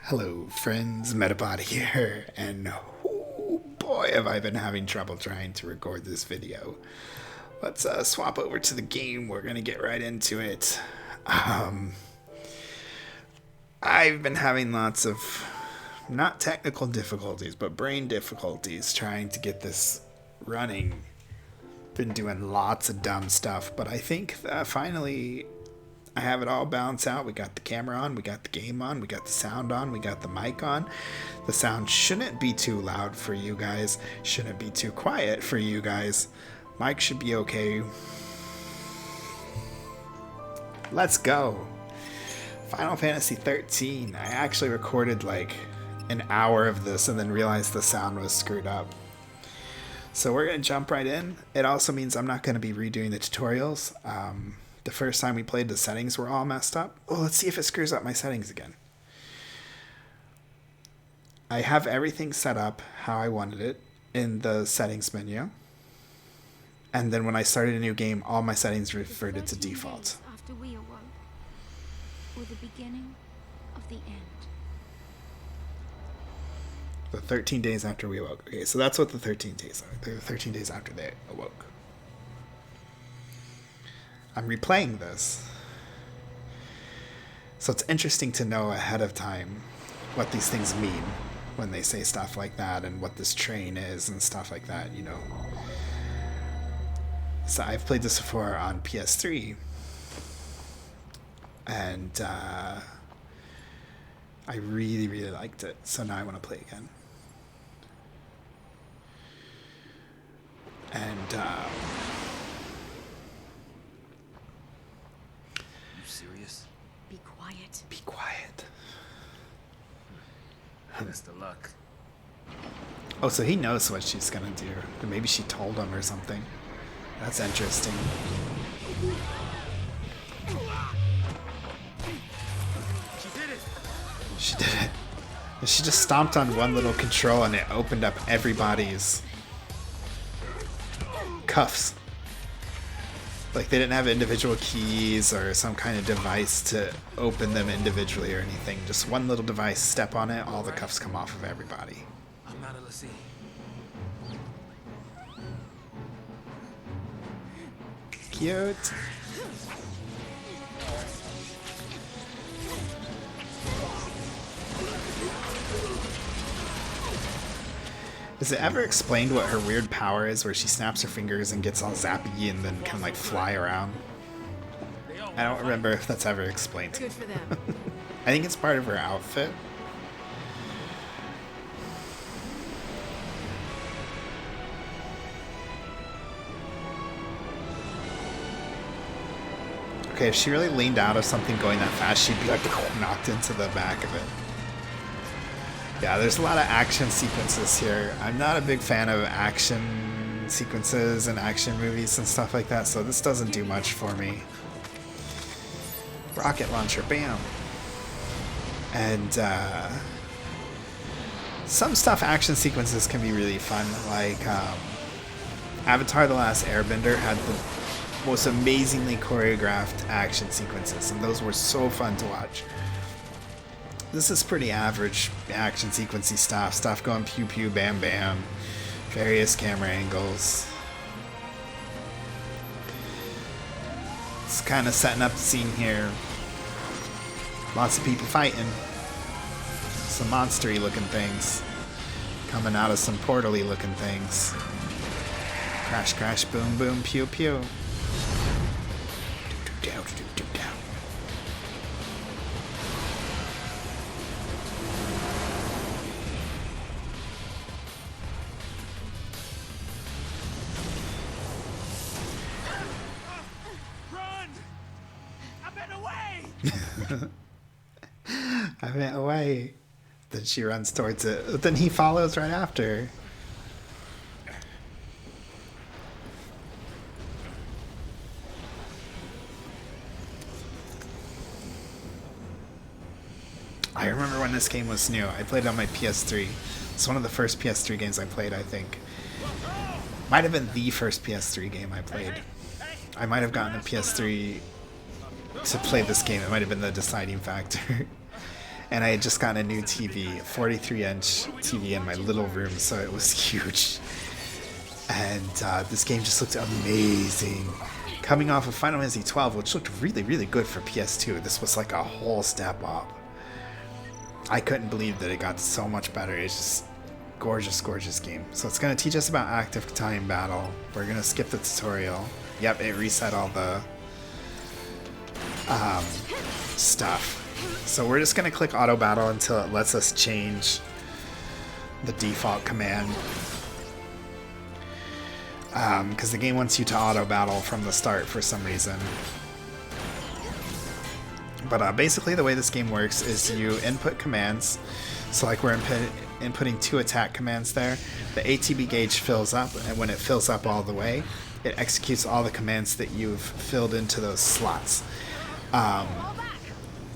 Hello friends, Metabot here, and oh boy have I been having trouble trying to record this video. Let's swap over to the game, we're gonna get right into it. I've been having lots of, not technical difficulties, but brain difficulties trying to get this running. Been doing lots of dumb stuff, but I think that finally I have it all balanced out. We got the camera on, we got the game on, we got the sound on, we got the mic on. The sound shouldn't be too loud for you guys, shouldn't be too quiet for you guys. Mic should be okay. Let's go. Final Fantasy XIII. I actually recorded like an hour of this and then realized the sound was screwed up. So we're going to jump right in. It also means I'm not going to be redoing the tutorials. The first time we played, the settings were all messed up. Well, let's see if it screws up my settings again. I have everything set up how I wanted it in the settings menu. And then when I started a new game, all my settings reverted to default. After we awoke, or the beginning of the end. The 13 days after we awoke. Okay, so that's what the 13 days are. They're the 13 days after they awoke. I'm replaying this. So it's interesting to know ahead of time what these things mean when they say stuff like that and what this train is and stuff like that, you know. So I've played this before on PS3. And I really, really liked it. So now I want to play again. And Serious? Be quiet. be quiet. Best of luck. Oh, so he knows what she's gonna do. Or maybe she told him or something. That's interesting. She did it! She did it. And she just stomped on one little control and it opened up everybody's cuffs. Like they didn't have individual keys or some kind of device to open them individually or anything. Just one little device, step on it, all the cuffs come off of everybody. I'm not a Lassie. Cute. Is it ever explained what her weird power is where she snaps her fingers and gets all zappy and then can like fly around? I don't remember if that's ever explained. Good for them. I think it's part of her outfit. Okay, if she really leaned out of something going that fast, she'd be like knocked into the back of it. Yeah, there's a lot of action sequences here. I'm not a big fan of action sequences and action movies and stuff like that, so this doesn't do much for me. Rocket launcher, bam! And some stuff, action sequences can be really fun, like Avatar: The Last Airbender had the most amazingly choreographed action sequences, and those were so fun to watch. This is pretty average action sequency stuff. Stuff going pew pew, bam bam. Various camera angles. It's kind of setting up the scene here. Lots of people fighting. Some monstery looking things. Coming out of some portally looking things. Crash crash boom boom pew pew. Do down do down. I went away. Then she runs towards it. But then he follows right after. I remember when this game was new. I played it on my PS3. It's one of the first PS3 games I played, I think. Might have been the first PS3 game I played. I might have gotten a PS3 to play this game. It might have been the deciding factor. And I had just gotten a new TV, a 43-inch TV in my little room, so it was huge. And this game just looked amazing. Coming off of Final Fantasy XII, which looked really, really good for PS2, this was like a whole step up. I couldn't believe that it got so much better. It's just gorgeous, gorgeous game. So it's going to teach us about active time battle. We're going to skip the tutorial. Yep, it reset all the stuff. So we're just going to click auto battle until it lets us change the default command. Because the game wants you to auto battle from the start for some reason. But basically the way this game works is you input commands. So like we're inputting 2 attack commands there. The ATB gauge fills up, and when it fills up all the way, it executes all the commands that you've filled into those slots.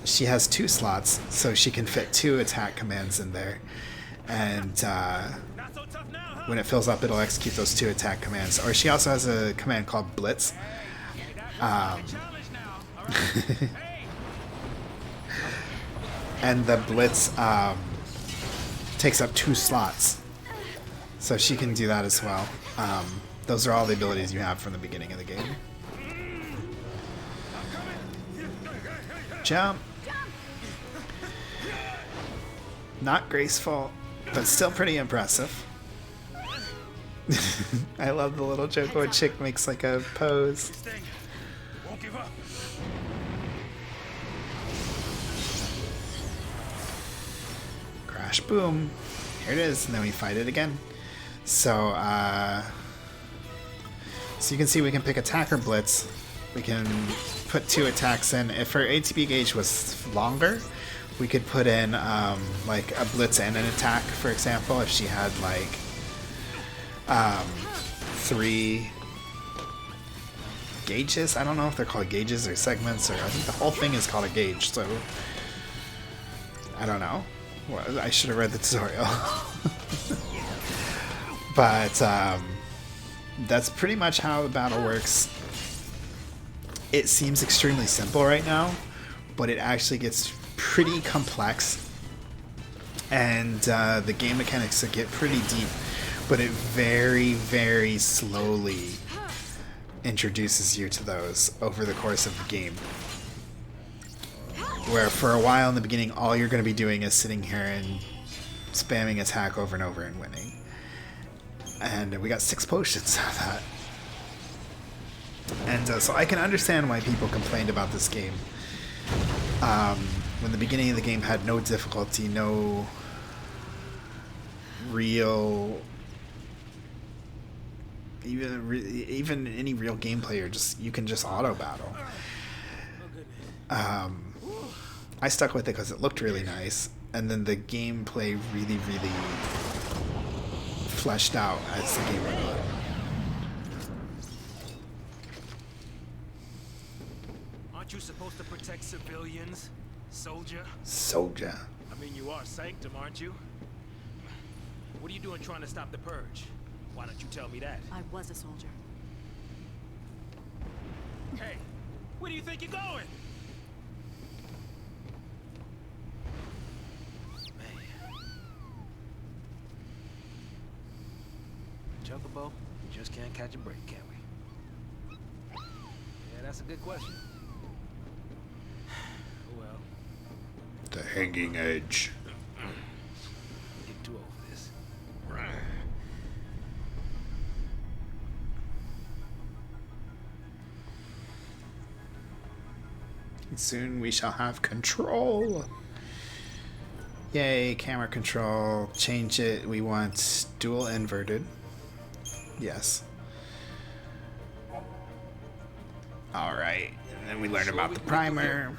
She has 2 slots, so she can fit 2 attack commands in there. And when it fills up, it'll execute those 2 attack commands. Or she also has a command called Blitz. And the Blitz takes up 2 slots. So she can do that as well. Those are all the abilities you have from the beginning of the game. Jump! Not graceful, but still pretty impressive. I love the little joke where a chick makes like a pose. Crash, boom. Here it is, and then we fight it again. So you can see we can pick attack or blitz. We can put 2 attacks in. If her ATB gauge was longer, we could put in like a blitz and an attack, for example, if she had like 3 gauges. I don't know if they're called gauges or segments, or I think the whole thing is called a gauge, so I don't know. Well, I should have read the tutorial. But that's pretty much how the battle works. It seems extremely simple right now, but it actually gets pretty complex, and the game mechanics get pretty deep, but it very, very slowly introduces you to those over the course of the game. Where for a while in the beginning, all you're going to be doing is sitting here and spamming attack over and over and winning. And we got 6 potions out of that. And so I can understand why people complained about this game. When the beginning of the game had no difficulty, no real, even any real gameplay, or just you can just auto battle. I stuck with it because it looked really nice, and then the gameplay really, really fleshed out as the game went on. Aren't you supposed to protect civilians, soldier? Soldier. I mean, you are Sanctum, aren't you? What are you doing trying to stop the Purge? Why don't you tell me that? I was a soldier. Hey, where do you think you're going? Chocobo, we just can't catch a break, can we? Yeah, that's a good question. Oh well. The hanging edge. I'm getting too old for this. Soon we shall have control. Yay, camera control. Change it. We want dual inverted. Yes. Alright, and then we learn about the primer.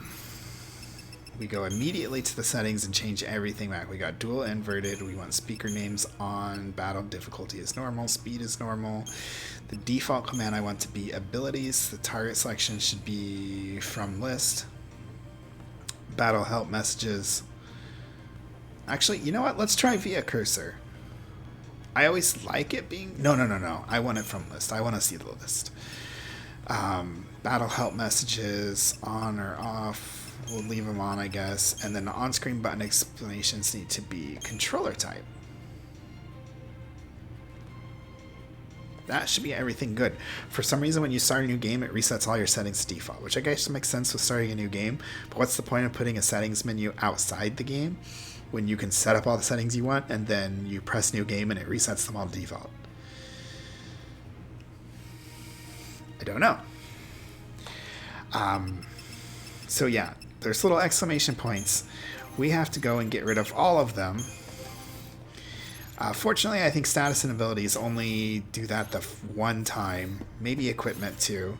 We go immediately to the settings and change everything back. We got dual inverted. We want speaker names on. Battle difficulty is normal. Speed is normal. The default command I want to be abilities. The target selection should be from list. Battle help messages. Actually, you know what? Let's try via cursor. I always like it being... No. I want it from list. I want to see the list. Battle help messages on or off. we'll leave them on, I guess. And then the on-screen button explanations need to be controller type. That should be everything good. For some reason, when you start a new game, it resets all your settings to default, which I guess makes sense with starting a new game. But what's the point of putting a settings menu outside the game when you can set up all the settings you want and then you press new game and it resets them all to default? I don't know. So yeah, there's little exclamation points. We have to go and get rid of all of them. Fortunately, I think status and abilities only do that the one time. Maybe equipment too.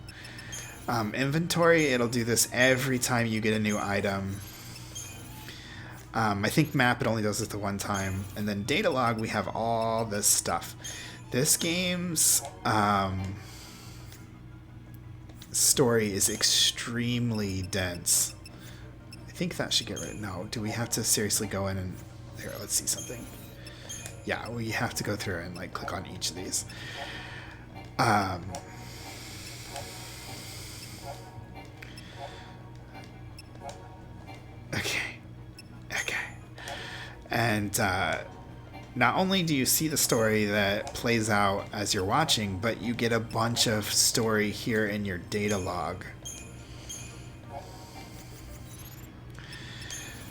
Inventory, it'll do this every time you get a new item. I think map, it only does it the one time. And then data log, we have all this stuff. This game's story is extremely dense. I think that should get rid of. No, do we have to seriously go in and... Here, let's see something. Yeah, we have to go through and like click on each of these. Okay. And not only do you see the story that plays out as you're watching, but you get a bunch of story here in your data log.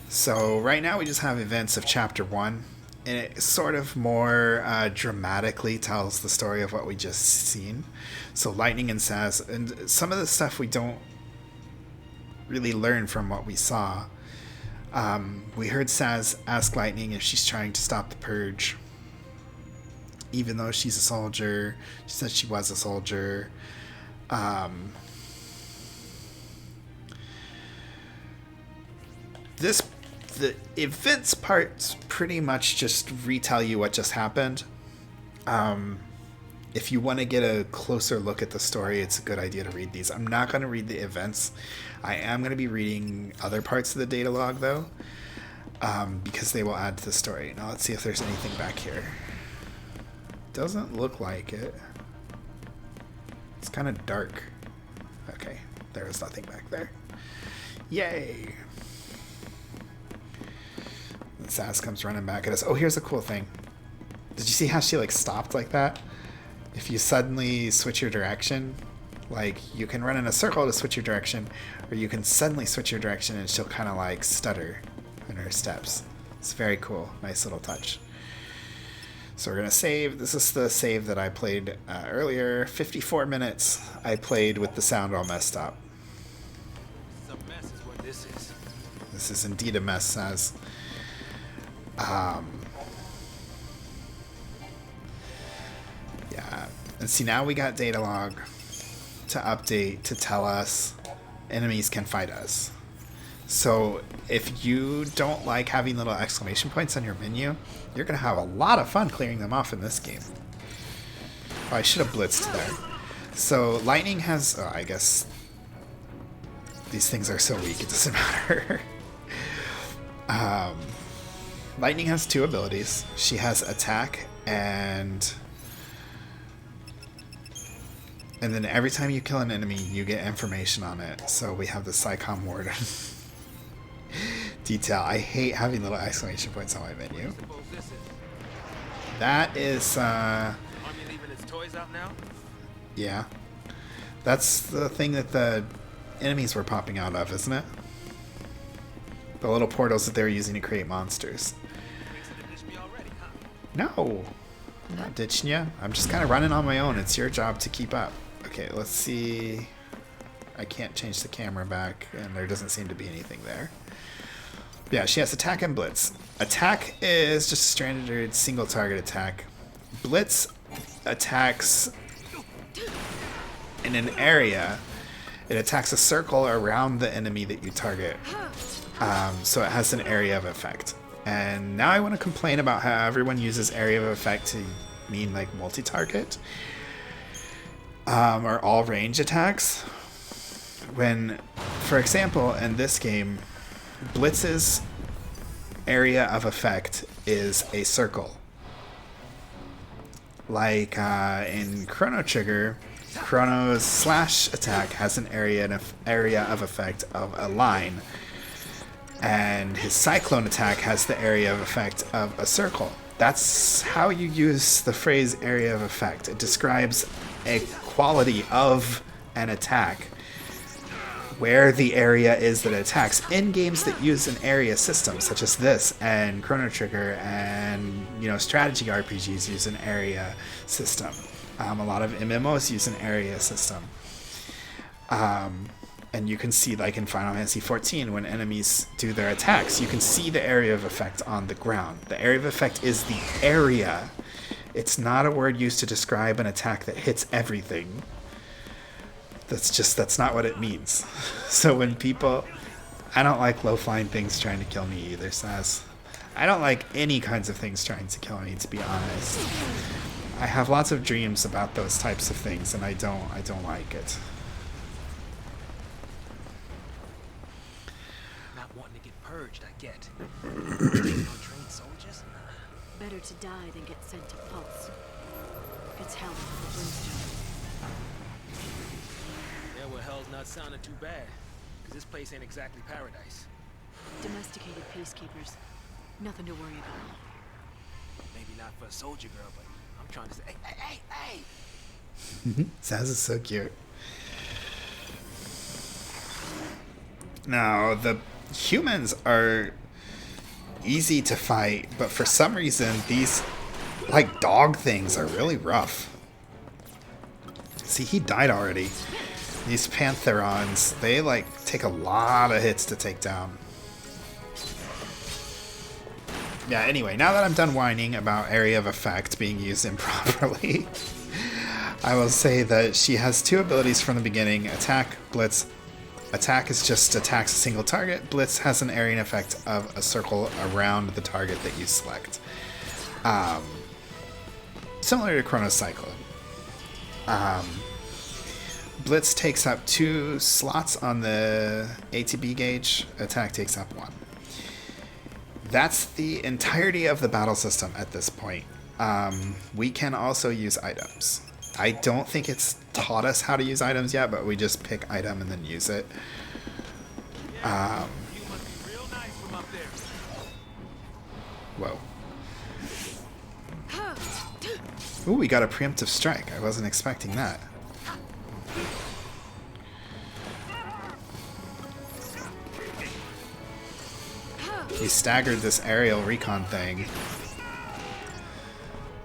So right now we just have events of chapter 1. And it sort of more dramatically tells the story of what we just seen. So Lightning and Saz, and some of the stuff we don't really learn from what we saw. We heard Saz ask Lightning if she's trying to stop the Purge. Even though she's a soldier, she said she was a soldier. The events parts pretty much just retell you what just happened. If you want to get a closer look at the story, it's a good idea to read these. I'm not going to read the events. I am going to be reading other parts of the data log, though, because they will add to the story. Now, let's see if there's anything back here. Doesn't look like it. It's kind of dark. Okay, there was nothing back there. Yay! Sass comes running back at us. Oh, here's a cool thing. Did you see how she like stopped like that? If you suddenly switch your direction, like you can run in a circle to switch your direction, or you can suddenly switch your direction and she'll kind of like stutter in her steps. It's very cool. Nice little touch. So we're going to save. This is the save that I played earlier. 54 minutes I played with the sound all messed up. It's a mess is what this is. This is indeed a mess, Saz. Yeah, and see, now we got data log to update to tell us enemies can fight us. So if you don't like having little exclamation points on your menu, you're gonna have a lot of fun clearing them off in this game. Oh, I should have blitzed there. So Lightning has, oh, I guess these things are so weak it doesn't matter. Lightning has 2 abilities. She has attack and then every time you kill an enemy, you get information on it. So we have the Psycom Warden detail. I hate having little exclamation points on my menu. That is, Army leaving its toys out now? Yeah. That's the thing that the enemies were popping out of, isn't it? The little portals that they were using to create monsters. No, I'm not ditching you. I'm just kind of running on my own. It's your job to keep up. Okay, let's see. I can't change the camera back, and there doesn't seem to be anything there. Yeah, she has attack and blitz. Attack is just a standard single target attack. Blitz attacks in an area. It attacks a circle around the enemy that you target. So it has an area of effect. And now I want to complain about how everyone uses area of effect to mean like multi-target or all range attacks. When, for example, in this game, Blitz's area of effect is a circle. Like in Chrono Trigger, Chrono's slash attack has an area of effect of a line. And his cyclone attack has the area of effect of a circle. That's how you use the phrase area of effect. It describes a quality of an attack, where the area is that it attacks. In games that use an area system, such as this and Chrono Trigger and strategy RPGs use an area system. A lot of MMOs use an area system. And you can see, like in Final Fantasy XIV, when enemies do their attacks, you can see the area of effect on the ground. The area of effect is the area. It's not a word used to describe an attack that hits everything. That's not what it means. So when people... I don't like low-flying things trying to kill me either, Saz. I don't like any kinds of things trying to kill me, to be honest. I have lots of dreams about those types of things, and I don't like it. Purged, I get. Trained soldiers? Better to die than get sent to Pulse. It's hell for the Brimstone. Yeah, well, hell's not sounding too bad. Because this place ain't exactly paradise. Domesticated peacekeepers. Nothing to worry about. Maybe not for a soldier girl, but I'm trying to say, hey! Saz is so cute. Now, the humans are easy to fight, but for some reason these dog things are really rough. See, he died already. These Pantherons, they take a lot of hits to take down. Yeah, anyway, now that I'm done whining about area of effect being used improperly, I will say that she has two abilities from the beginning: attack, blitz. Attack is just attacks a single target. Blitz has an area effect of a circle around the target that you select. Similar to Chrono Cyclone. Blitz takes up 2 slots on the ATB gauge. Attack takes up 1. That's the entirety of the battle system at this point. We can also use items. I don't think it's taught us how to use items yet, but we just pick item and then use it. Whoa. Ooh, we got a preemptive strike. I wasn't expecting that. We staggered this aerial recon thing.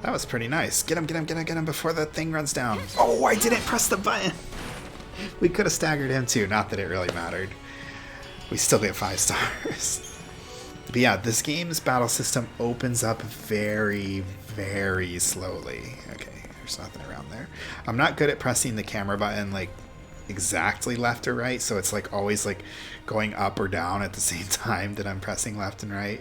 That was pretty nice. Get him before the thing runs down. Oh, I didn't press the button. We could have staggered him too. Not that it really mattered. We still get 5 stars. But yeah, this game's battle system opens up very, very slowly. Okay, there's nothing around there. I'm not good at pressing the camera button exactly left or right, so it's always going up or down at the same time that I'm pressing left and right.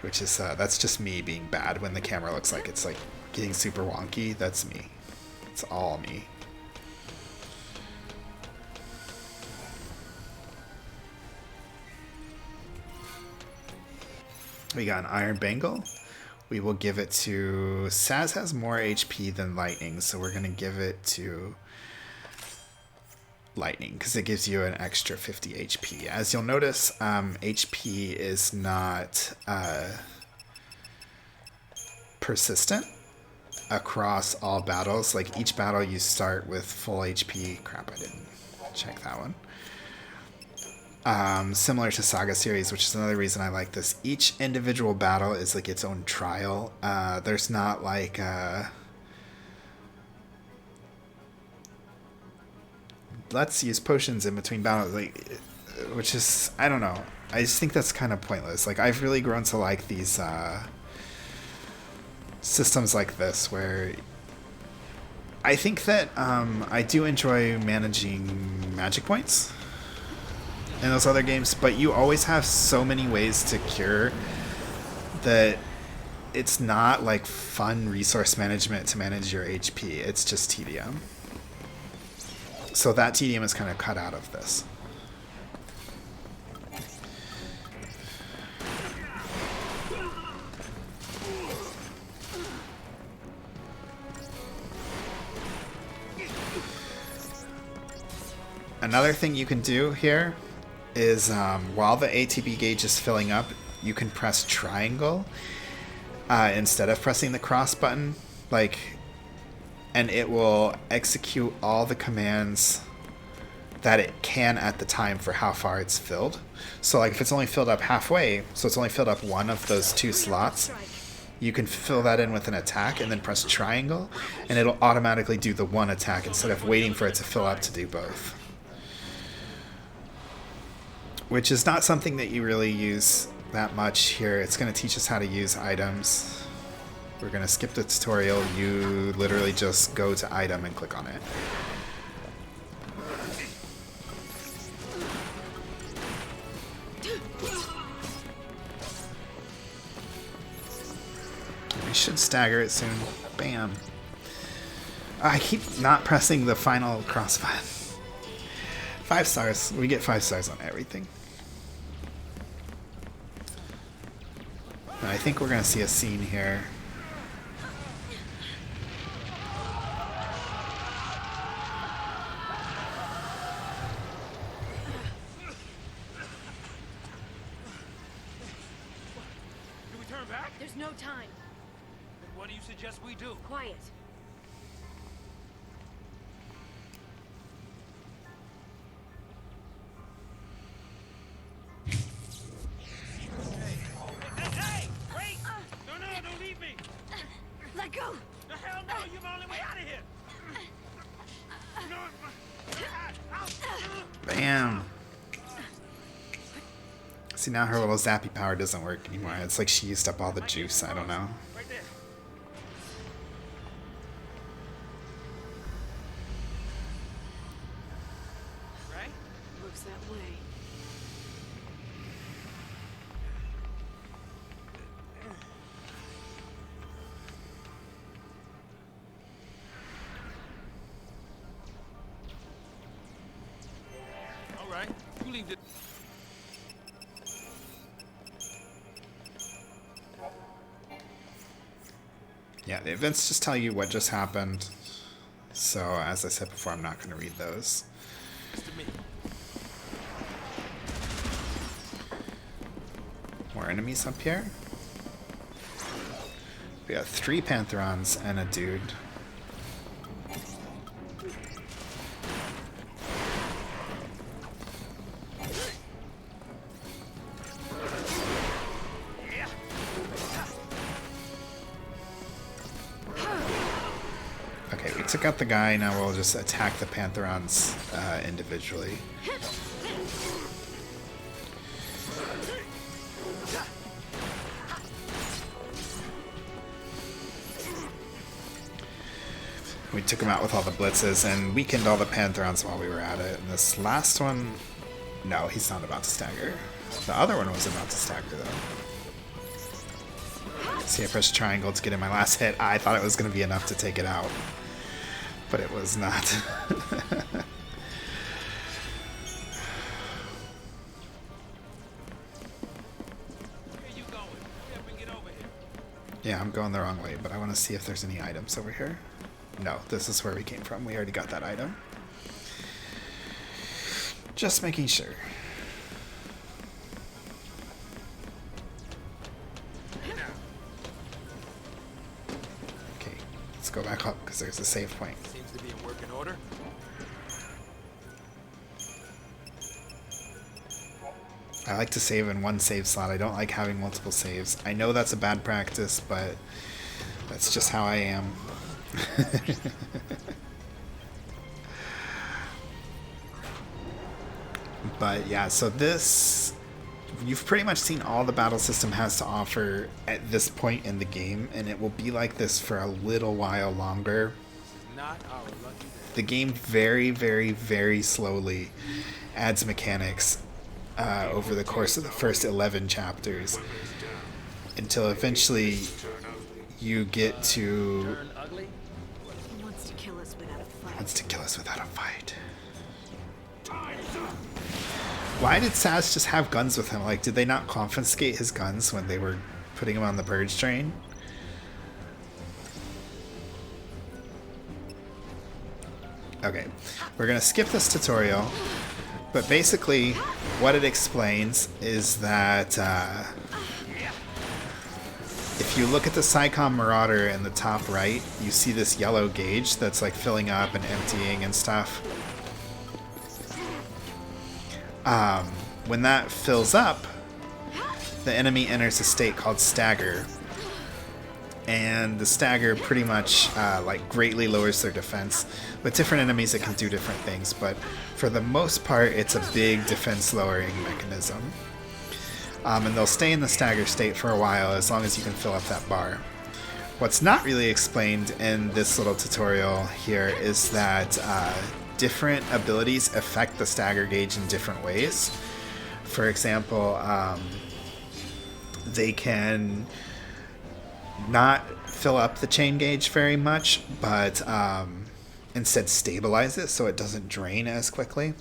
Which is, that's just me being bad when the camera looks like it's getting super wonky. That's me. It's all me. We got an Iron Bangle. We will give it to... Saz has more HP than Lightning, so we're going to give it to Lightning, because it gives you an extra 50 HP. As you'll notice, HP is not persistent across all battles. Each battle you start with full HP. Crap, I didn't check that one. Similar to Saga series, which is another reason I like this. Each individual battle is its own trial. There's not let's use potions in between battles, which is, I don't know. I just think that's kind of pointless. I've really grown to like these systems like this, where I think that I do enjoy managing magic points in those other games, but you always have so many ways to cure that it's not fun resource management to manage your HP. It's just tedium. So that tedium is kind of cut out of this. Another thing you can do here is while the ATB gauge is filling up, you can press triangle instead of pressing the cross button, like, and it will execute all the commands that it can at the time for how far it's filled. So like if it's only filled up halfway, so it's only filled up one of those 2 slots, you can fill that in with an attack and then press triangle, and it'll automatically do the one attack instead of waiting for it to fill up to do both. Which is not something that you really use that much here. It's going to teach us how to use items. We're going to skip the tutorial. You literally just go to item and click on it. We should stagger it soon. Bam. I keep not pressing the final cross button. 5 stars. We get 5 stars on everything. And I think we're going to see a scene here. Do we turn back? There's no time. Then what do you suggest we do? Quiet. Hey! Wait! No, don't leave me! Let go! The hell no! You're the only way out of here! No! Bam. See, now her little zappy power doesn't work anymore. It's like she used up all the juice. I don't know. Right there. Right? Looks that way. All right. You leave it. Yeah, the events just tell you what just happened. So, as I said before, I'm not going to read those. To me. More enemies up here. We got 3 Pantherons and a dude. Okay, we took out the guy. Now we'll just attack the Pantherons individually. We took him out with all the blitzes and weakened all the Pantherons while we were at it. And this last one, no, he's not about to stagger. The other one was about to stagger though. See, I pressed triangle to get in my last hit. I thought it was going to be enough to take it out, but it was not. Where you going? Hurry up and get over here. Yeah, I'm going the wrong way, but I want to see if there's any items over here. No, this is where we came from. We already got that item. Just making sure. Okay, let's go back up because there's a save point. Seems to be in working order. I like to save in one save slot. I don't like having multiple saves. I know that's a bad practice, but that's just how I am. But yeah, so this, you've pretty much seen all the battle system has to offer at this point in the game, and it will be like this for a little while longer. Not our lucky day. The game very, very, very slowly adds mechanics over the course of the first 11 chapters until eventually you get to Turn ugly? He wants to kill us without a fight. without a fight. Why did Saz just have guns with him? Like, did they not confiscate his guns when they were putting him on the Purge train? Okay, we're gonna skip this tutorial, but basically what it explains is that if you look at the Psycom Marauder in the top right, you see this yellow gauge that's like filling up and emptying and stuff. When that fills up, the enemy enters a state called stagger. And the stagger pretty much like greatly lowers their defense. With different enemies it can do different things, but for the most part it's a big defense lowering mechanism. And they'll stay in the stagger state for a while as long as you can fill up that bar. What's not really explained in this little tutorial here is that different abilities affect the stagger gauge in different ways. For example, they can not fill up the chain gauge very much, but instead stabilize it so it doesn't drain as quickly.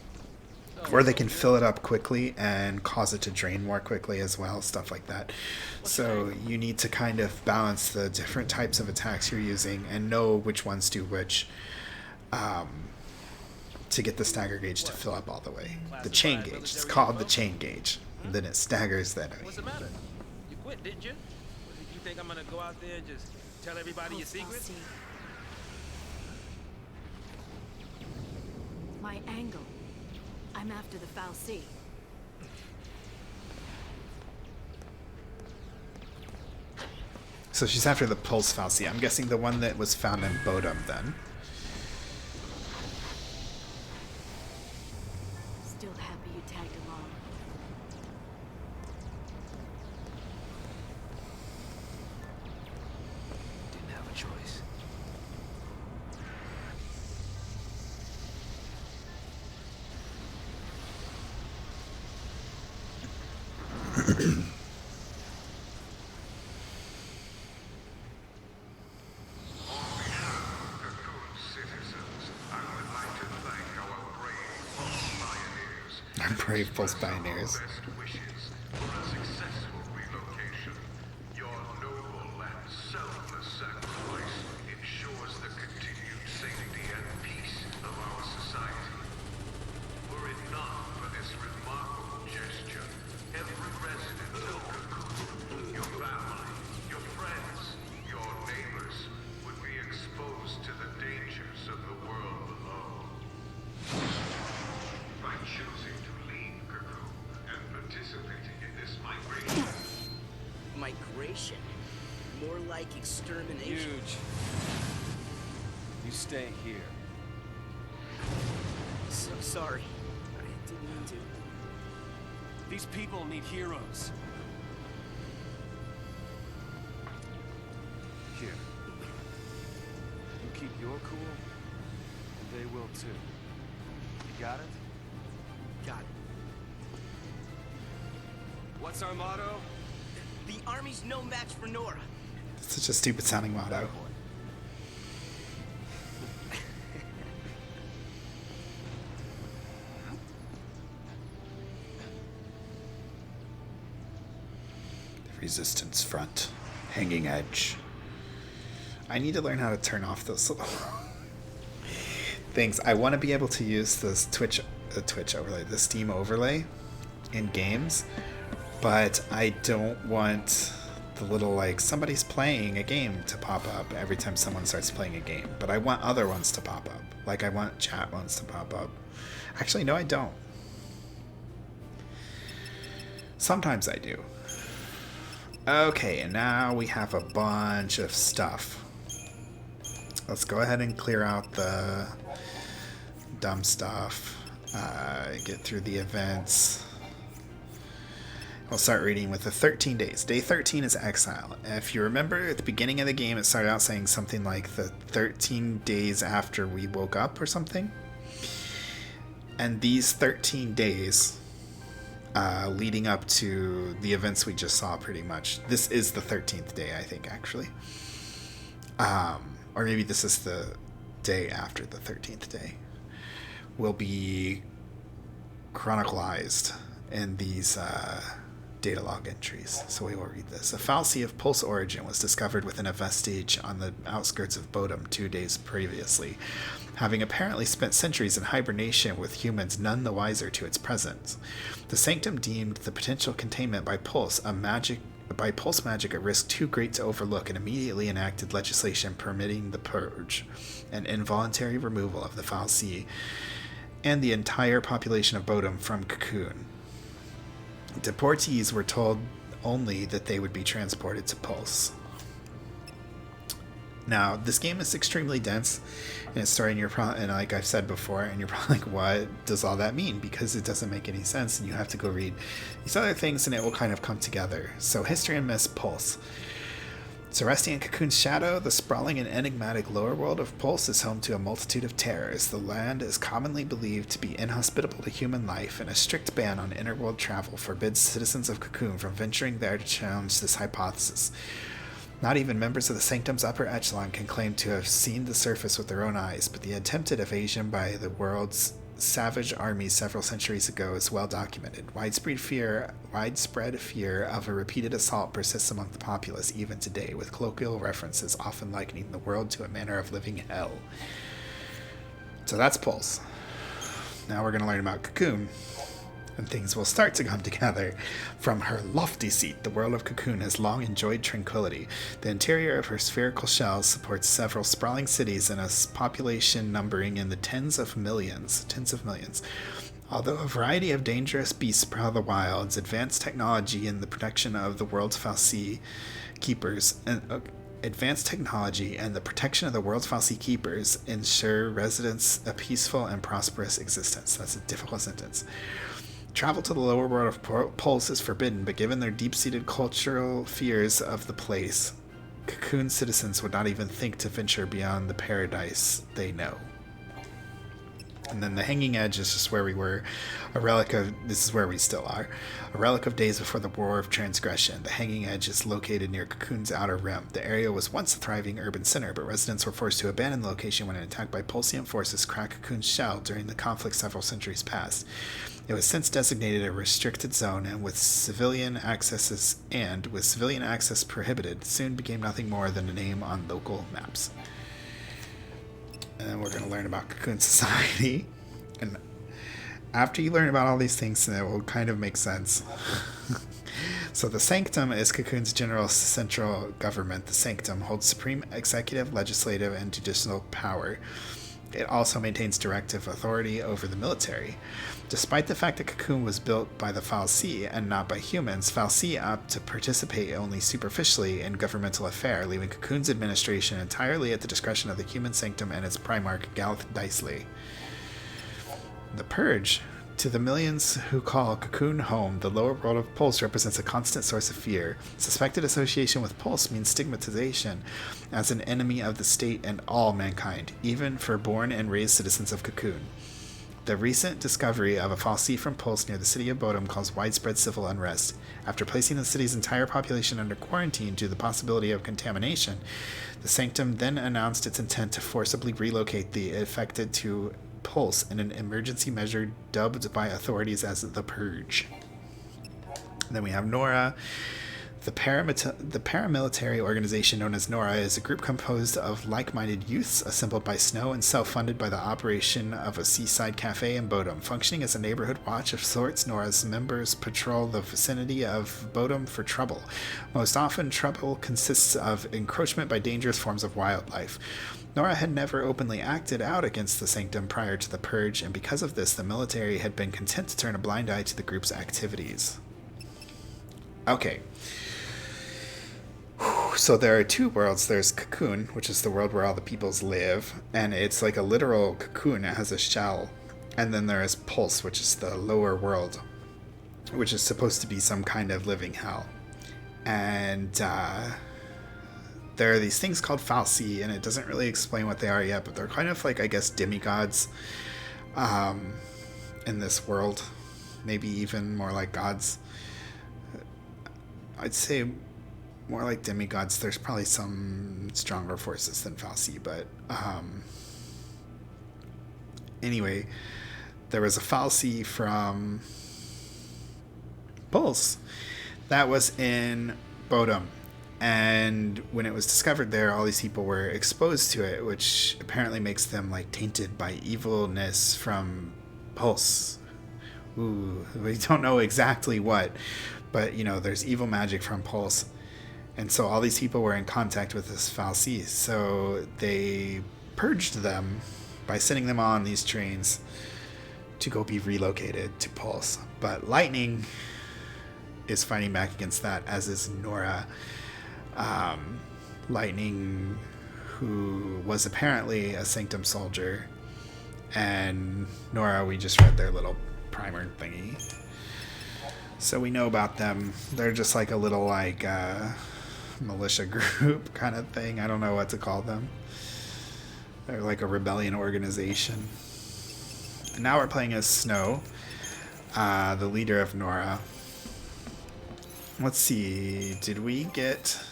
Or they can fill it up quickly and cause it to drain more quickly as well, stuff like that. So you need to kind of balance the different types of attacks you're using and know which ones do which to get the stagger gauge to fill up all the way. The chain gauge, it's called the chain gauge. And then it staggers that What's the enemy. matter? You quit, didn't you? You think I'm gonna go out there and just tell everybody your secrets? My angle. I'm after the Foul Sea. So she's after the Pulse Falsi. I'm guessing the one that was found in Bodum then. Still happy you tagged along. Didn't have a choice. Our brave Pulse Pioneers. Best wishes for a successful relocation. Your noble and selfless sacrifice ensures the continued safety and peace of our society. Were it not for this remarkable gesture, every resident of Cocoon, your family, your friends, your neighbors, would be exposed to the dangers of the world below. By choosing to leave Cocoon and participating in this migration. Migration? More like extermination. Huge. You stay here. So sorry. I didn't mean to. These people need heroes. Here. You keep your cool, and they will too. You got it? Got it. What's our motto? The army's no match for Nora. It's such a stupid sounding motto. The Resistance Front. Hanging Edge. I need to learn how to turn off those little things. I want to be able to use this Twitch overlay, the Steam overlay in games, but I don't want the little like somebody's playing a game to pop up every time someone starts playing a game, but I want other ones to pop up. Like I want chat ones to pop up. Actually, no, I don't. Sometimes I do. Okay, and now we have a bunch of stuff. Let's go ahead and clear out the dumb stuff. Get through the events. We'll start reading with the 13 days. Day 13 is exile. If you remember at the beginning of the game, it started out saying something like the 13 days after we woke up or something. And these 13 days leading up to the events we just saw pretty much. This is the 13th day, I think, actually. Or maybe this is the day after the 13th day. Will be chronicalized in these data log entries, so we will read this. A fallacy of Pulse origin was discovered within a vestige on the outskirts of Bodom 2 days previously, having apparently spent centuries in hibernation with humans none the wiser to its presence. The Sanctum deemed the potential containment by Pulse magic a risk too great to overlook, and immediately enacted legislation permitting the Purge, an involuntary removal of the fallacy and the entire population of Bodom from Cocoon. Deportees were told only that they would be transported to Pulse. Now, this game is extremely dense in its story, and like I've said before, and you're probably like, what does all that mean? Because it doesn't make any sense, and you have to go read these other things, and it will kind of come together. So, History and Myths, Pulse. So, resting in Cocoon's shadow, the sprawling and enigmatic lower world of Pulse is home to a multitude of terrors. The land is commonly believed to be inhospitable to human life, and a strict ban on interworld travel forbids citizens of Cocoon from venturing there to challenge this hypothesis. Not even members of the Sanctum's upper echelon can claim to have seen the surface with their own eyes, but the attempted evasion by the world's savage armies several centuries ago is well documented. Widespread fear of a repeated assault persists among the populace even today, with colloquial references often likening the world to a manner of living hell. So that's Pulse. Now we're going to learn about Cocoon, and things will start to come together. From her lofty seat, the world of Cocoon has long enjoyed tranquility. The interior of her spherical shell supports several sprawling cities and a population numbering in the tens of millions. Although a variety of dangerous beasts prowl the wilds, advanced technology and the protection of the world's fallacy keepers ensure residents a peaceful and prosperous existence. That's a difficult sentence. Travel to the lower world of Pulse is forbidden, but given their deep-seated cultural fears of the place, Cocoon citizens would not even think to venture beyond the paradise they know. And then the Hanging Edge is just where we were. This is where we still are. A relic of days before the War of Transgression. The Hanging Edge is located near Cocoon's outer rim. The area was once a thriving urban center, but residents were forced to abandon the location when an attack by Pulsian forces cracked Cocoon's shell during the conflict several centuries past. It was since designated a restricted zone, and with civilian access prohibited, soon became nothing more than a name on local maps. And then we're going to learn about Cocoon Society. And after you learn about all these things, then it will kind of make sense. So the Sanctum is Cocoon's general central government. The Sanctum holds supreme executive, legislative, and judicial power. It also maintains directive authority over the military. Despite the fact that Cocoon was built by the Fal'Cie and not by humans, Fal'Cie opt to participate only superficially in governmental affairs, leaving Cocoon's administration entirely at the discretion of the human Sanctum and its Primarch, Galth Dicely. The Purge. To the millions who call Cocoon home, the lower world of Pulse represents a constant source of fear. Suspected association with Pulse means stigmatization as an enemy of the state and all mankind, even for born and raised citizens of Cocoon. The recent discovery of a Fal'Cie from Pulse near the city of Bodom caused widespread civil unrest. After placing the city's entire population under quarantine due to the possibility of contamination, the Sanctum then announced its intent to forcibly relocate the affected to Pulse in an emergency measure dubbed by authorities as the Purge. And then we have Nora. The paramilitary organization known as Nora is a group composed of like-minded youths assembled by Snow and self-funded by the operation of a seaside cafe in Bodom. Functioning as a neighborhood watch of sorts, Nora's members patrol the vicinity of Bodom for trouble. Most often, trouble consists of encroachment by dangerous forms of wildlife. Nora had never openly acted out against the Sanctum prior to the Purge, and because of this, the military had been content to turn a blind eye to the group's activities. Okay. So there are two worlds. There's Cocoon, which is the world where all the peoples live, and it's like a literal cocoon. It has a shell. And then there is Pulse, which is the lower world, which is supposed to be some kind of living hell. And there are these things called Fal'Cie, and it doesn't really explain what they are yet, but they're kind of like, I guess, demigods in this world. Maybe even more like gods. I'd say more like demigods. There's probably some stronger forces than Fal'Cie, but anyway, there was a Fal'Cie from Pulse That was in Bodum. And when it was discovered there, all these people were exposed to it, which apparently makes them like tainted by evilness from Pulse. Ooh, we don't know exactly what, but you know, there's evil magic from Pulse. And so all these people were in contact with this Fal'Cie. So they purged them by sending them on these trains to go be relocated to Pulse. But Lightning is fighting back against that, as is Nora. Lightning, who was apparently a Sanctum soldier, and Nora, we just read their little primer thingy. So we know about them. They're just like a little like militia group kind of thing. I don't know what to call them. They're like a rebellion organization. And now we're playing as Snow, the leader of Nora. Let's see, did we get...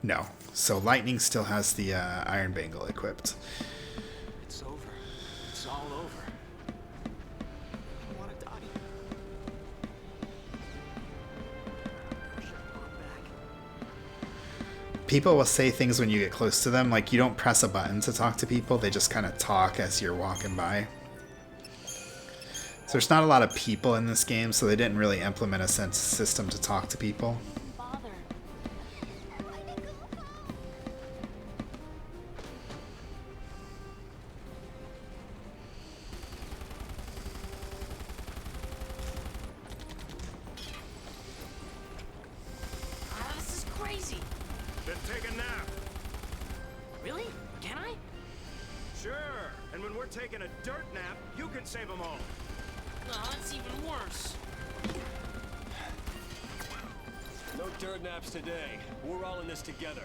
No. So Lightning still has the Iron Bangle equipped. It's over. It's all over. I don't want to die. People will say things when you get close to them, like you don't press a button to talk to people, they just kind of talk as you're walking by. So there's not a lot of people in this game, so they didn't really implement a system to talk to people. This is crazy. Then take a nap. Really? Can I? Sure. And when we're taking a dirt nap, you can save them all. No, that's even worse. No dirt naps today. We're all in this together.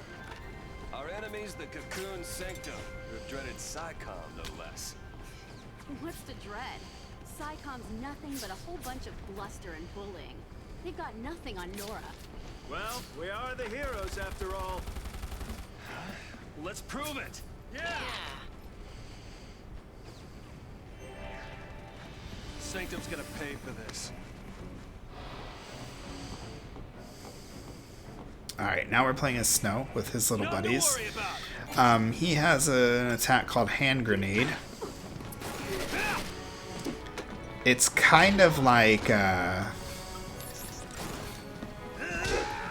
Our enemy's the Cocoon Sanctum, the dreaded Psycom, no less. What's the dread? Psycom's nothing but a whole bunch of bluster and bullying. They've got nothing on Nora. Well, we are the heroes after all. Let's prove it! Yeah! Sanctum's gonna pay for this. Alright, now we're playing as Snow with his little Nothing to buddies. worry about. He has an attack called Hand Grenade. It's kind of like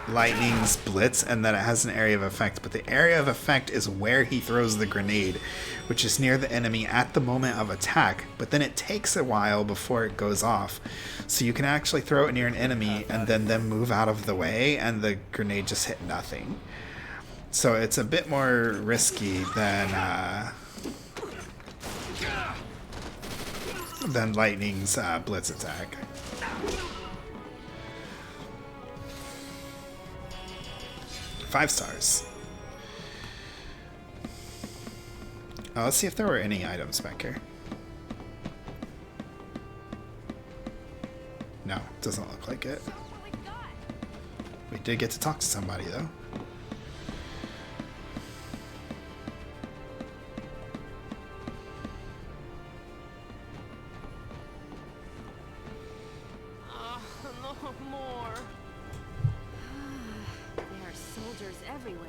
Lightning's Blitz, and that it has an area of effect, but the area of effect is where he throws the grenade, which is near the enemy at the moment of attack, but then it takes a while before it goes off. So you can actually throw it near an enemy and then them move out of the way, and the grenade just hit nothing. So it's a bit more risky than Lightning's Blitz Attack. Five stars. Let's see if there were any items back here. No, doesn't look like it. We did get to talk to somebody, though. No more. There are soldiers everywhere.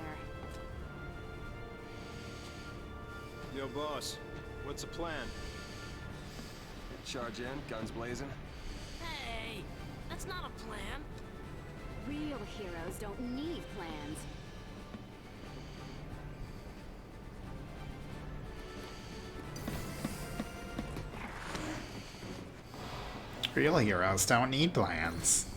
Yo, boss. What's the plan? Charge in, guns blazing. Hey, that's not a plan. Real heroes don't need plans. Real heroes don't need plans.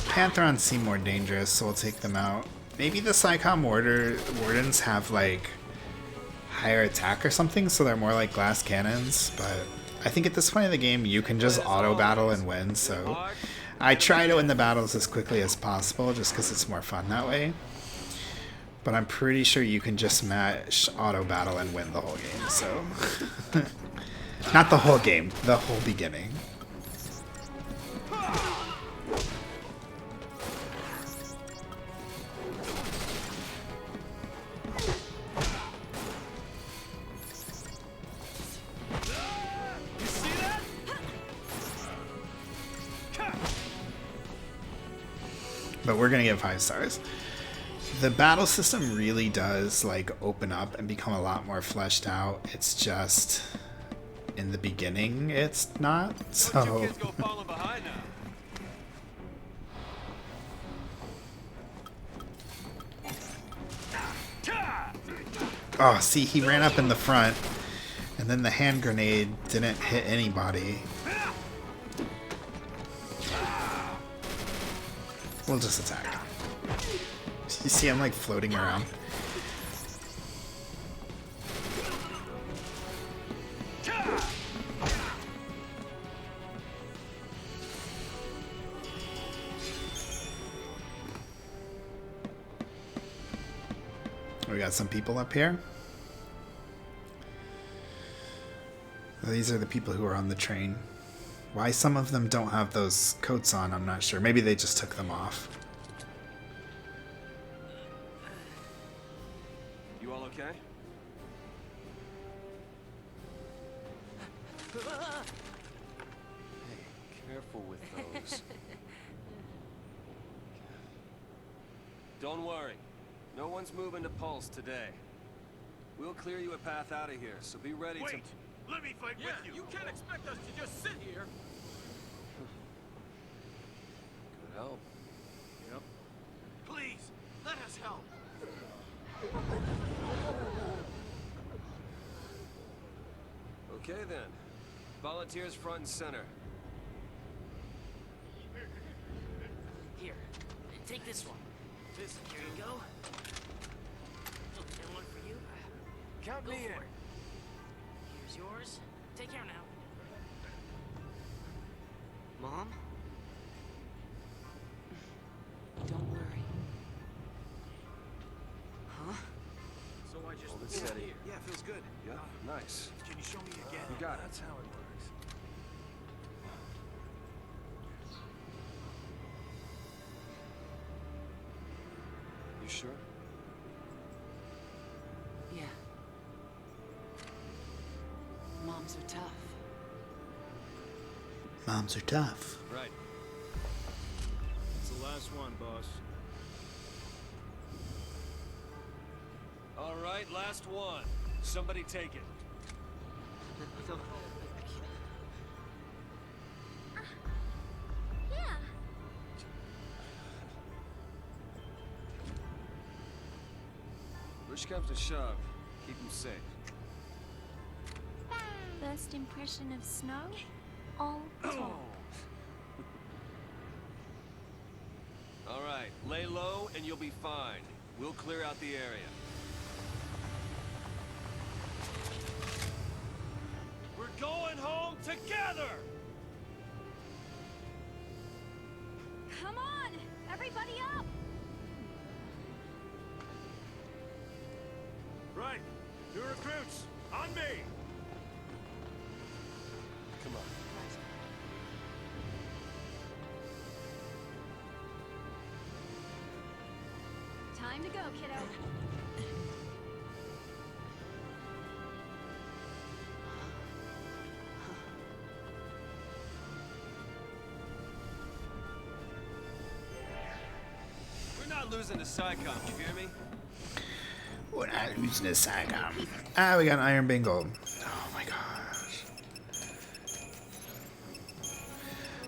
Pantherons seem more dangerous, so we'll take them out. Maybe the Psycom Wardens have like higher attack or something, so they're more like glass cannons, but I think at this point in the game you can just auto battle and win, so I try to win the battles as quickly as possible just because it's more fun that way. But I'm pretty sure you can just match auto battle and win the whole game, so not the whole game, the whole beginning. but we're gonna get 5 stars. The battle system really does like open up and become a lot more fleshed out. It's just in the beginning it's not. So You kids go falling behind now. oh, see, he ran up in the front, and then the hand grenade didn't hit anybody. We'll just attack. You see I'm like floating around. We got some people up here. These are the people who are on the train. Why some of them don't have those coats on, I'm not sure. Maybe they just took them off. You all okay? Hey, careful with those. Don't worry. No one's moving to Pulse today. We'll clear you a path out of here, so be ready to... Let me fight with you. You can't expect us to just sit here. Good help. Yep. Please, let us help. Okay then. Volunteers front and center. Here, take this one. Here you go. And one for you. Count Go me for in. it. Here's yours. Take care now. Mom? Don't worry. Huh? So I just Hold it steady. Yeah, feels good. Yeah, nice. Can you show me again? You got it. That's how it works. You sure? Yeah. Moms are tough. Moms are tough. Right. It's the last one, boss. All right, last one. Somebody take it. Yeah. Push comes to shove. Keep him safe. First impression of snow? All talk. All right, lay low and you'll be fine. We'll clear out the area. We're going home together! Come on, everybody up! Right. New recruits, on me. Come on. Time to go, kiddo. We're not losing to SciComm, you hear me? We're not losing to SciComm. Ah, we got an Iron Bingo. Oh my gosh.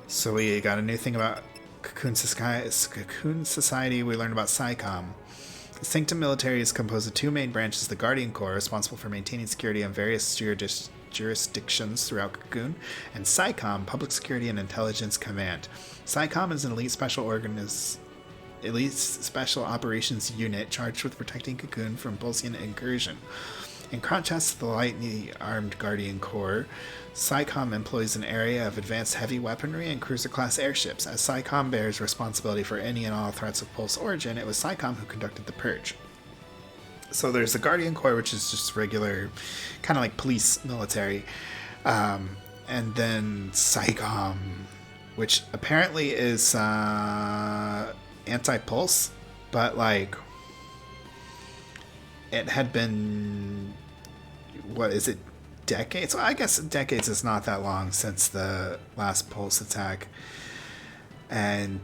So we got a new thing about Cocoon Society. We learned about SciComm. The Sanctum military is composed of 2 main branches: the Guardian Corps, responsible for maintaining security in various jurisdictions throughout Cocoon, and SciComm, Public Security and Intelligence Command. SciComm is an elite special operations unit charged with protecting Cocoon from Pulsian incursion. In contrast to the lightly armed Guardian Corps, SciComm employs an area of advanced heavy weaponry and cruiser-class airships. As SciComm bears responsibility for any and all threats of Pulse origin, it was SciComm who conducted the Purge. So there's the Guardian Corps, which is just regular, kind of like police military, and then SciComm, which apparently is anti-Pulse, but like it had been, what is it, decades? Well, I guess decades is not that long since the last Pulse attack, and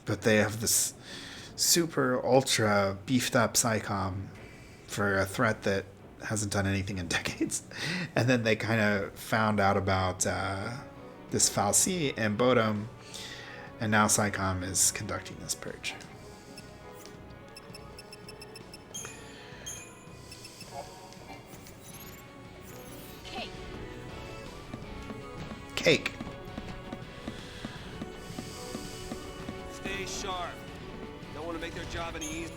but they have this super ultra beefed up Psycom for a threat that hasn't done anything in decades. And then they kind of found out about this Fal'Cie and Bodum, and now Psycom is conducting this purge. Cake. Stay sharp. Don't want to make their job any easier.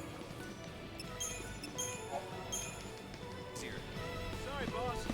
Sorry, boss.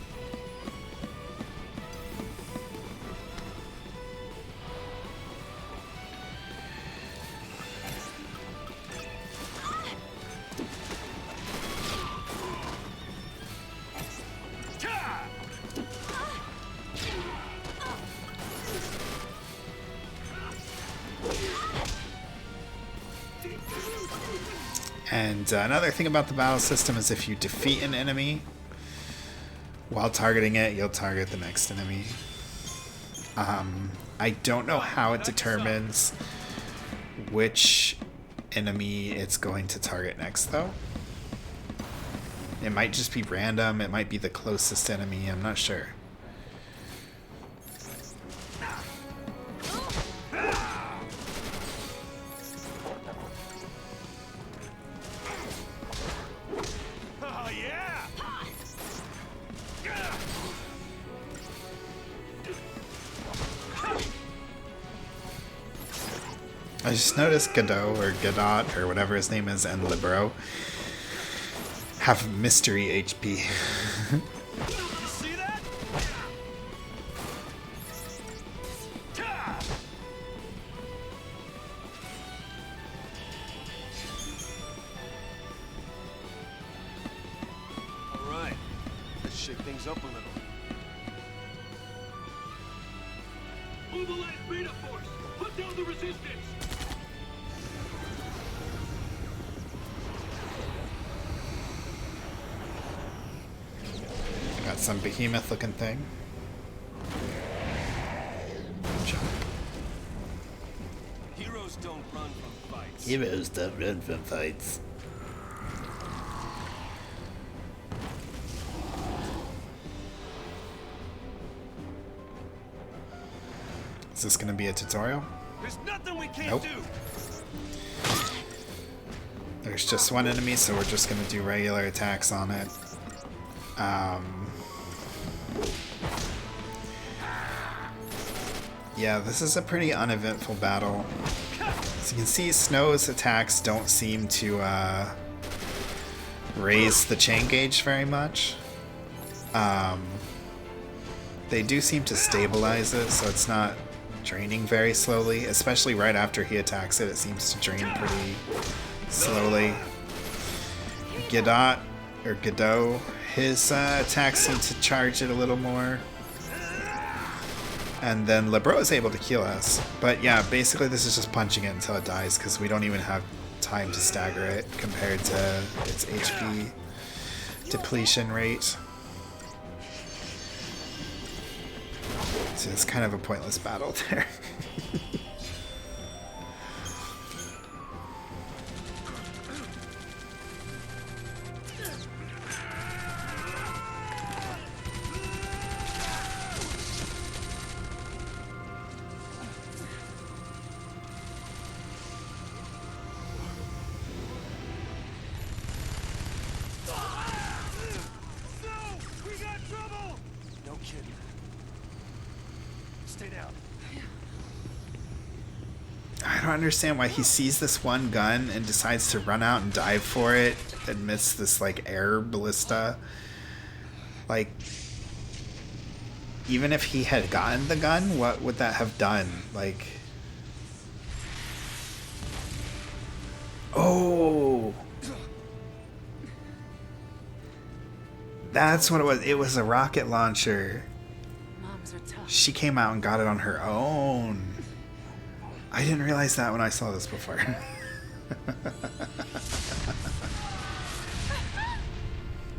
And another thing about the battle system is if you defeat an enemy while targeting it, you'll target the next enemy. I don't know how it determines which enemy it's going to target next, though. It might just be random. It might be the closest enemy. I'm not sure. I just noticed Godot, or Godot, or whatever his name is, and Libero have mystery HP. You see that? All right, let's shake things up a little. Mobilize beta force! Put down the resistance! Got some behemoth looking thing. Heroes don't run from fights. Heroes don't run from fights. Is this gonna be a tutorial? There's nothing we can't Nope. do. There's just one enemy, so we're just gonna do regular attacks on it. Yeah, this is a pretty uneventful battle. As you can see, Snow's attacks don't seem to raise the chain gauge very much. They do seem to stabilize it, so it's not draining very slowly, especially right after he attacks it. It seems to drain pretty slowly. Godot, his attacks seem to charge it a little more. And then Libero is able to kill us. But yeah, basically this is just punching it until it dies, because we don't even have time to stagger it compared to its HP depletion rate. So it's kind of a pointless battle there. No kidding. Stay down. I don't understand why he sees this one gun and decides to run out and dive for it amidst this like air ballista. Like, even if he had gotten the gun, what would that have done? Like, oh, that's what it was. It was a rocket launcher. Moms are tough. She came out and got it on her own. I didn't realize that when I saw this before.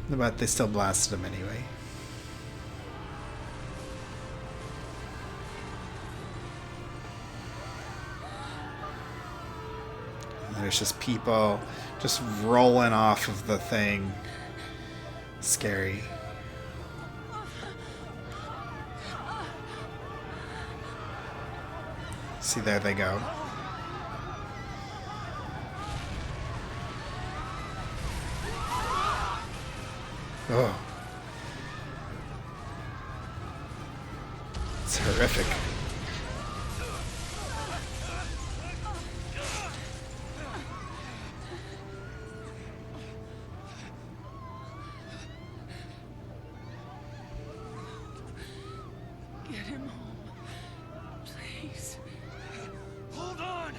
But they still blasted him anyway. There's just people just rolling off of the thing. Scary. See, there they go. Oh. It's horrific. Get him home. Please. Hold on!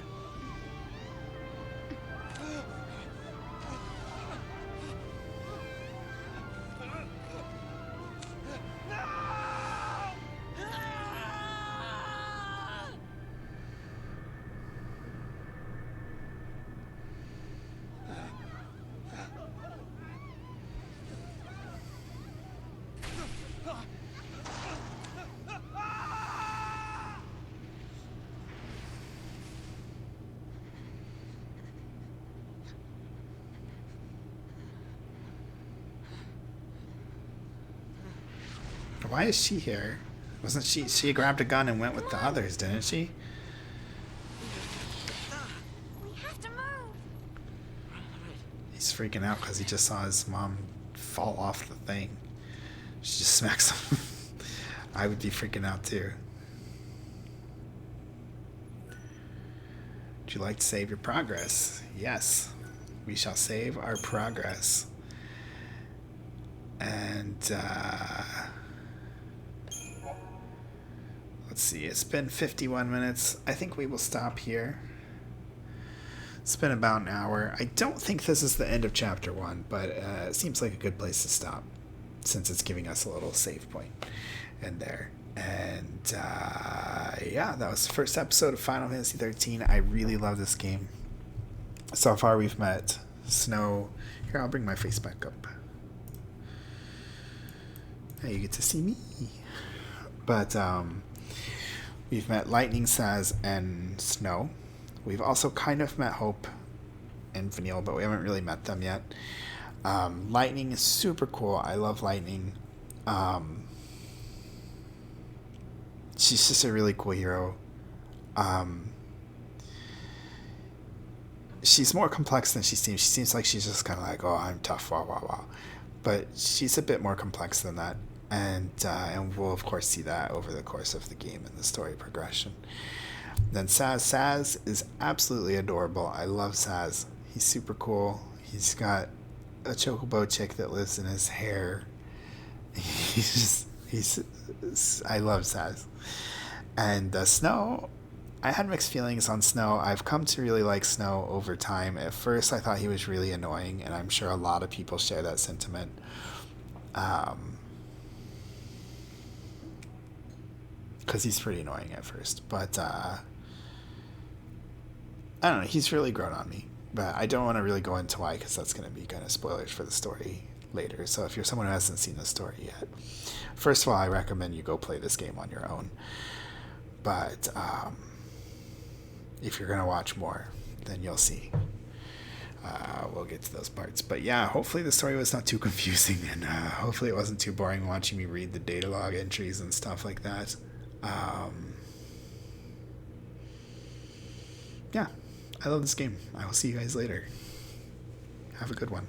Why is she here? Wasn't she grabbed a gun and went with the others, didn't she? We have to move. He's freaking out because he just saw his mom fall off the thing. She just smacks him. I would be freaking out too. Would you like to save your progress? Yes. We shall save our progress. And, let's see, it's been 51 minutes. I think we will stop here. It's been about an hour. I don't think this is the end of chapter 1, but it seems like a good place to stop since it's giving us a little save point in there. And yeah, that was the first episode of Final Fantasy XIII. I really love this game. So far we've met Snow. Here, I'll bring my face back up. Now you get to see me. But we've met Lightning, Saz, and Snow. We've also kind of met Hope and Vanille, but we haven't really met them yet. Lightning is super cool. I love Lightning. She's just a really cool hero. She's more complex than she seems. She seems like she's just kind of like, oh, I'm tough, wah, wah, wah. But she's a bit more complex than that. And we'll, of course, see that over the course of the game and the story progression. Then Saz. Saz is absolutely adorable. I love Saz. He's super cool. He's got a chocobo chick that lives in his hair. I love Saz. And Snow, I had mixed feelings on Snow. I've come to really like Snow over time. At first, I thought he was really annoying, and I'm sure a lot of people share that sentiment. Because he's pretty annoying at first. But, I don't know. He's really grown on me. But I don't want to really go into why, because that's going to be kind of spoilers for the story later. So if you're someone who hasn't seen the story yet, first of all, I recommend you go play this game on your own. But if you're going to watch more, then you'll see. We'll get to those parts. But yeah, hopefully the story was not too confusing, and hopefully it wasn't too boring watching me read the data log entries and stuff like that. Yeah, I love this game. I will see you guys later. Have a good one.